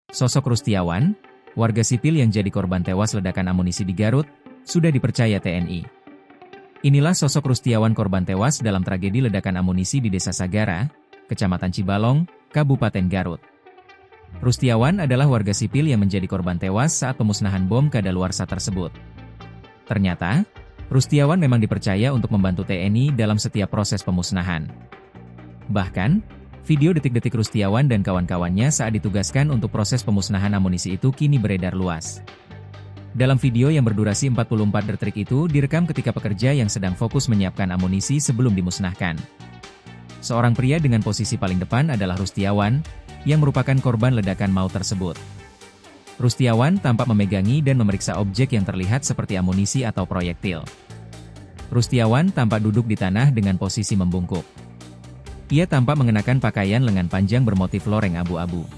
Sosok Rustiawan, warga sipil yang jadi korban tewas ledakan amunisi di Garut, sudah dipercaya TNI. Inilah sosok Rustiawan korban tewas dalam tragedi ledakan amunisi di Desa Sagara, Kecamatan Cibalong, Kabupaten Garut. Rustiawan adalah warga sipil yang menjadi korban tewas saat pemusnahan bom kadaluarsa tersebut. Ternyata, Rustiawan memang dipercaya untuk membantu TNI dalam setiap proses pemusnahan. Bahkan, video detik-detik Rustiawan dan kawan-kawannya saat ditugaskan untuk proses pemusnahan amunisi itu kini beredar luas. Dalam video yang berdurasi 44 detik itu direkam ketika pekerja yang sedang fokus menyiapkan amunisi sebelum dimusnahkan. Seorang pria dengan posisi paling depan adalah Rustiawan, yang merupakan korban ledakan maut tersebut. Rustiawan tampak memegangi dan memeriksa objek yang terlihat seperti amunisi atau proyektil. Rustiawan tampak duduk di tanah dengan posisi membungkuk. Ia tampak mengenakan pakaian lengan panjang bermotif loreng abu-abu.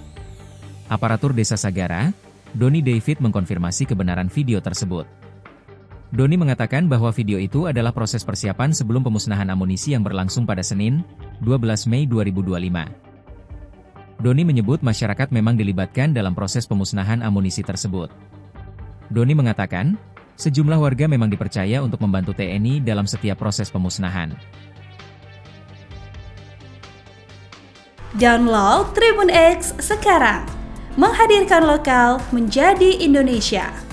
Aparatur Desa Sagara, Doni David mengkonfirmasi kebenaran video tersebut. Doni mengatakan bahwa video itu adalah proses persiapan sebelum pemusnahan amunisi yang berlangsung pada Senin, 12 Mei 2025. Doni menyebut masyarakat memang dilibatkan dalam proses pemusnahan amunisi tersebut. Doni mengatakan, sejumlah warga memang dipercaya untuk membantu TNI dalam setiap proses pemusnahan. Download Tribun X sekarang, menghadirkan lokal menjadi Indonesia.